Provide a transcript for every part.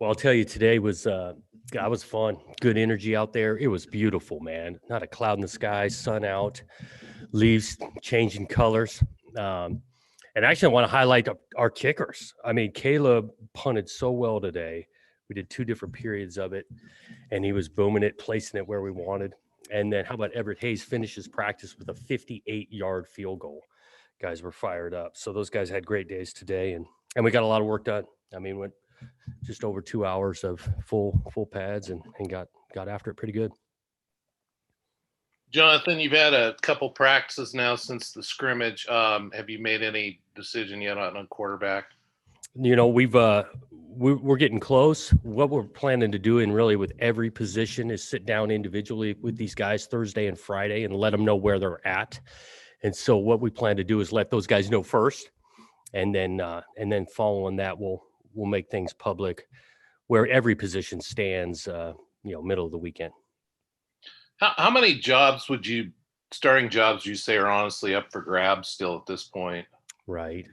Well, I'll tell you, today was God, it was fun. Good energy out there. It was beautiful, man. Not a cloud in the sky, sun out, leaves changing colors. Um, and actually, I want to highlight our kickers. I mean, Caleb punted so well today. We did two different periods of it, and he was booming it, placing it where we wanted. And then, how about Everett Hayes finishes practice with a 58-yard field goal? Guys were fired up. So those guys had great days today, and we got a lot of work done. I mean, went just over 2 hours of full pads and got after it pretty good. Jonathan, you've had a couple practices now since the scrimmage. Have you made any decision yet on quarterback? You know, we're getting close. What we're planning to do, and really with every position, is sit down individually with these guys Thursday and Friday and let them know where they're at. And so what we plan to do is let those guys know first, and then following that, we'll make things public where every position stands. Middle of the weekend. How many starting jobs, would you say are honestly up for grabs still at this point? Right.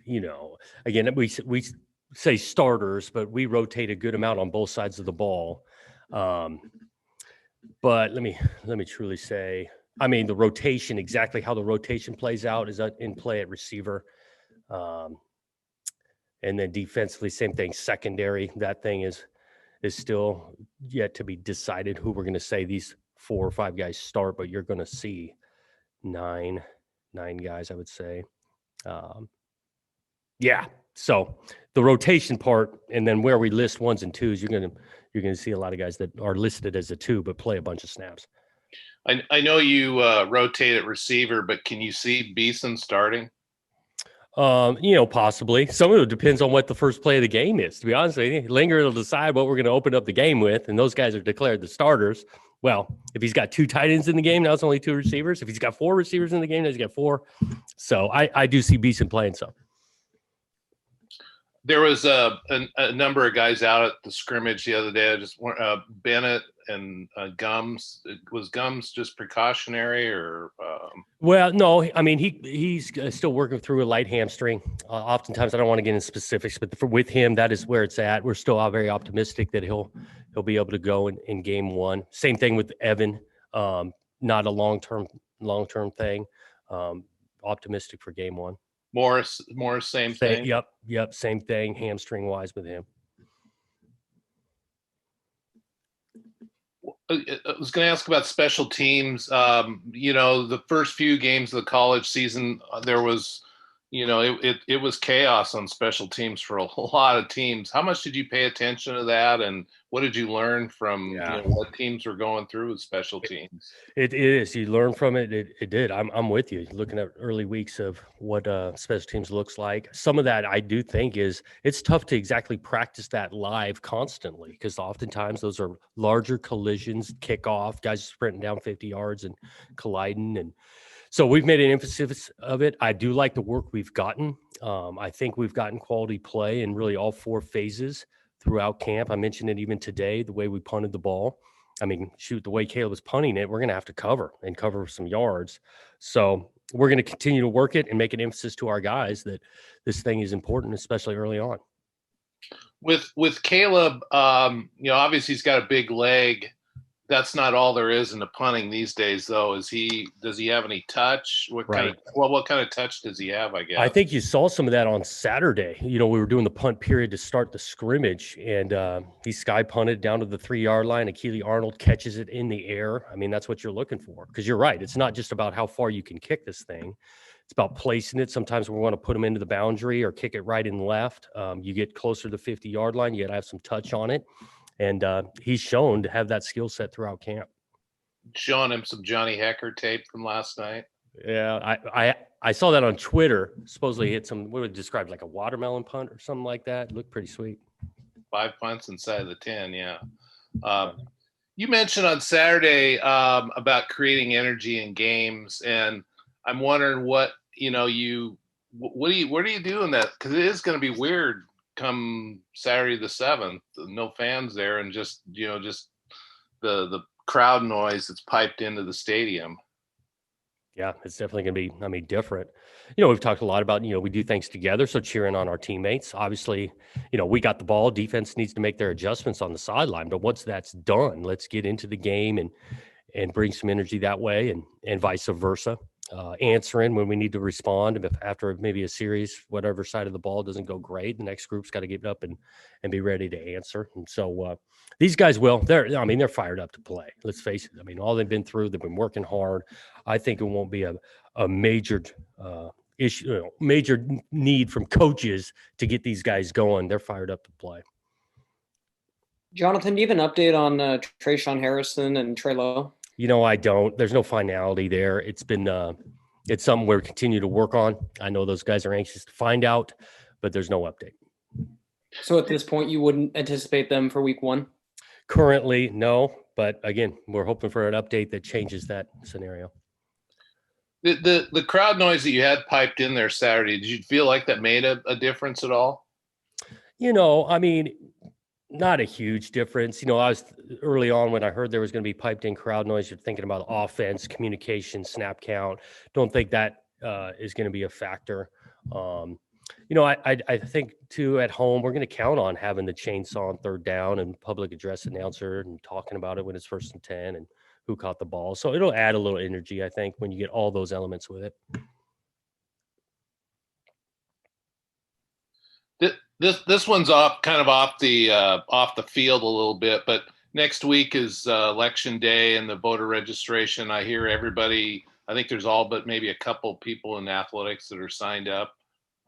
Again, we say starters, but we rotate a good amount on both sides of the ball. But let me truly say, I mean, the rotation, exactly how the rotation plays out is in play at receiver. And then defensively, same thing, secondary. That thing is still yet to be decided who we're going to say these 4 or 5 guys start, but you're going to see nine guys, I would say. Yeah. So the rotation part, and then where we list ones and twos, you're gonna see a lot of guys that are listed as a two, but play a bunch of snaps. I know you rotate at receiver, but can you see Beeson starting? Possibly. Some of it depends on what the first play of the game is. To be honest with you, Linger will decide what we're going to open up the game with, and those guys are declared the starters. Well, if he's got 2 tight ends in the game, now it's only 2 receivers. If he's got 4 receivers in the game, now he's got 4. So I do see Beeson playing some. There was a number of guys out at the scrimmage the other day. Just Bennett and Gums. Was Gums just precautionary, or? Well, no. I mean, he's still working through a light hamstring. Oftentimes, I don't want to get into specifics, but with him, that is where it's at. We're still very optimistic that he'll be able to go in game 1. Same thing with Evan. Not a long term thing. Optimistic for game 1. Morris, same thing. Yep, same thing, hamstring wise with him. I was going to ask about special teams. The first few games of the college season, there was, it was chaos on special teams for a lot of teams. How much did you pay attention to that, and what did you learn from what teams were going through with special teams? It is. You learn from it. It did. I'm with you. Looking at early weeks of what special teams looks like. Some of that I do think it's tough to exactly practice that live constantly, because oftentimes those are larger collisions, kickoff, guys sprinting down 50 yards and colliding. And so we've made an emphasis of it. I do like the work we've gotten. I think we've gotten quality play in really all 4 phases throughout camp. I mentioned it even today, the way we punted the ball. I mean, shoot, the way Caleb was punting it, we're going to have to cover some yards. So we're going to continue to work it and make an emphasis to our guys that this thing is important, especially early on. With Caleb, obviously he's got a big leg. That's not all there is in the punting these days, though. Does he have any touch? What kind of touch does he have, I guess? I think you saw some of that on Saturday. We were doing the punt period to start the scrimmage, and he sky punted down to the 3-yard line. Akili Arnold catches it in the air. I mean, that's what you're looking for, because you're right. It's not just about how far you can kick this thing. It's about placing it. Sometimes we want to put them into the boundary or kick it right and left. You get closer to the 50-yard line, you got to have some touch on it. And he's shown to have that skill set throughout camp. Showing him some Johnny Hekker tape from last night. Yeah, I saw that on Twitter. Supposedly he hit some, what would describe, like a watermelon punt or something like that. It looked pretty sweet. 5 punts inside the 10, yeah. You mentioned on Saturday about creating energy in games, and I'm wondering what are you doing that, because it is going to be weird come Saturday the 7th, no fans there, and just the crowd noise that's piped into the stadium. Yeah, it's definitely going to be, I mean, different. We've talked a lot about, we do things together. So cheering on our teammates. Obviously, we got the ball. Defense needs to make their adjustments on the sideline. But once that's done, let's get into the game and bring some energy that way, and vice versa. Answering when we need to respond. If after maybe a series, whatever side of the ball doesn't go great, the next group's got to get up and be ready to answer. And so these guys they're fired up to play. Let's face it. I mean, all they've been through, they've been working hard. I think it won't be a major issue, major need from coaches to get these guys going. They're fired up to play. Jonathan, do you have an update on Trayshawn Harrison and Trey Lowe? I don't. There's no finality there. It's been it's something we're continue to work on. I know those guys are anxious to find out, but there's no update. So at this point, you wouldn't anticipate them for week 1? Currently, no. But again, we're hoping for an update that changes that scenario. The crowd noise that you had piped in there Saturday, did you feel like that made a difference at all? I mean, not a huge difference. I was early on when I heard there was going to be piped in crowd noise. You're thinking about offense, communication, snap count. Don't think that is going to be a factor. I think too at home we're going to count on having the chainsaw on third down and public address announcer and talking about it when it's 1st and 10 and who caught the ball. So it'll add a little energy, I think, when you get all those elements with it. This one's off the field a little bit, but next week is election day and the voter registration. I hear everybody. I think there's all but maybe a couple people in athletics that are signed up,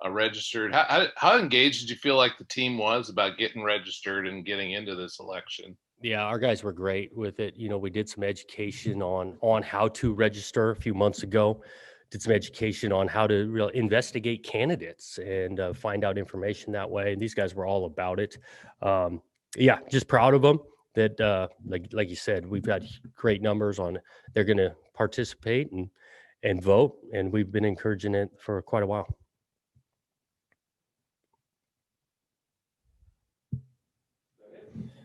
registered. How engaged did you feel like the team was about getting registered and getting into this election? Yeah, our guys were great with it. We did some education on how to register a few months ago. Did some education on how to really investigate candidates and find out information that way. And these guys were all about it. Yeah, just proud of them that, like you said, we've got great numbers on. They're going to participate and vote, and we've been encouraging it for quite a while.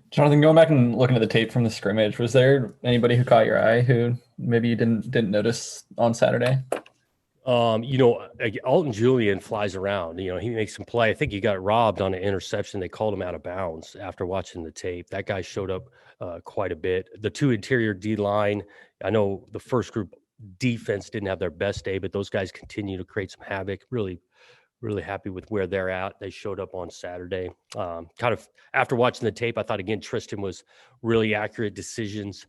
Jonathan, going back and looking at the tape from the scrimmage, was there anybody who caught your eye who maybe you didn't notice on Saturday? Alton Julian flies around. He makes some play. I think he got robbed on an interception. They called him out of bounds after watching the tape. That guy showed up quite a bit. The two interior D-line, I know the first group defense didn't have their best day, but those guys continue to create some havoc. Really, really happy with where they're at. They showed up on Saturday. Kind of after watching the tape, I thought, again, Tristan was really accurate decisions.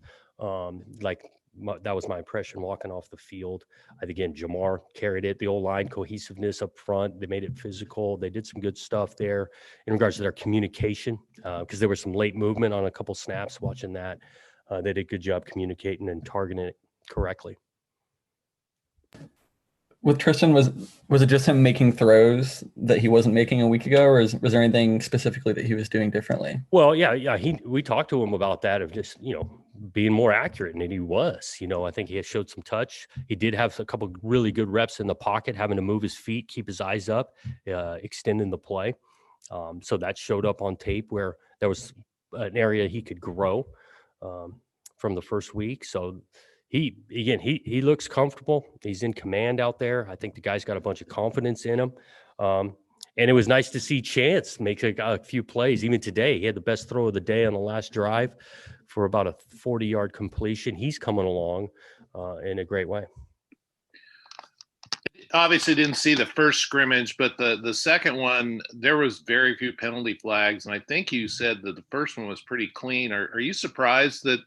That was my impression walking off the field. Again, Jamar carried it. The O-line cohesiveness up front. They made it physical. They did some good stuff there in regards to their communication because there was some late movement on a couple snaps. Watching that, they did a good job communicating and targeting it correctly. With Tristan, was it just him making throws that he wasn't making a week ago, or was there anything specifically that he was doing differently? Well, yeah. We talked to him about that of just being more accurate, and he was. I think he had showed some touch. He did have a couple really good reps in the pocket, having to move his feet, keep his eyes up, extending the play. So that showed up on tape where there was an area he could grow from the first week. So. He looks comfortable. He's in command out there. I think the guy's got a bunch of confidence in him. And it was nice to see Chance make a few plays. Even today, he had the best throw of the day on the last drive for about a 40-yard completion. He's coming along in a great way. Obviously didn't see the first scrimmage, but the second one, there was very few penalty flags. And I think you said that the first one was pretty clean. Are you surprised that,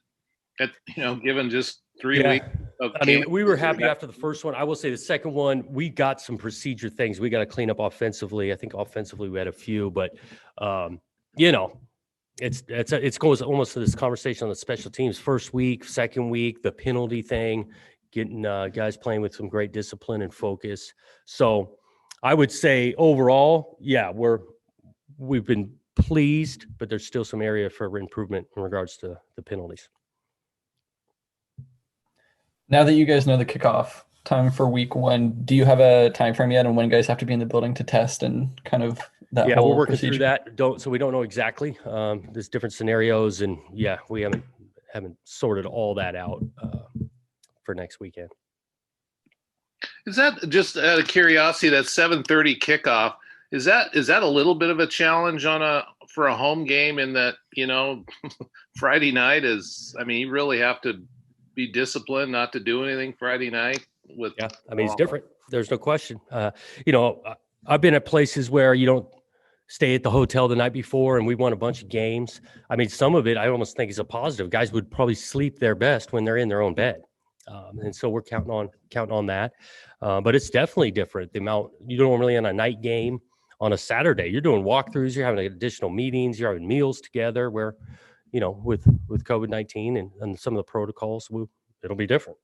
given just 3 weeks of camp, we were happy after the first one. I will say the second one, we got some procedure things we got to clean up offensively. I think offensively we had a few, but it goes almost to this conversation on the special teams. First week, second week, the penalty thing, getting guys playing with some great discipline and focus. So I would say overall, yeah, we've been pleased, but there's still some area for improvement in regards to the penalties. Now that you guys know the kickoff time for week 1, do you have a time frame yet on when guys have to be in the building to test and kind of that whole we're working procedure? through that. So we don't know exactly. There's different scenarios, and we haven't sorted all that out for next weekend. Is that just out of curiosity? That 7:30 kickoff, is that a little bit of a challenge for a home game in that, Friday night is, I mean, you really have to be disciplined not to do anything Friday night with. Yeah, I mean, it's different. There's no question. I've been at places where you don't stay at the hotel the night before, and we won a bunch of games. I mean, some of it I almost think is a positive. Guys would probably sleep their best when they're in their own bed, and so we're counting on that. But it's definitely different. The amount you do normally on a night game on a Saturday, you're doing walkthroughs, you're having additional meetings, you're having meals together. Where, with COVID-19 and some of the protocols, it'll be different.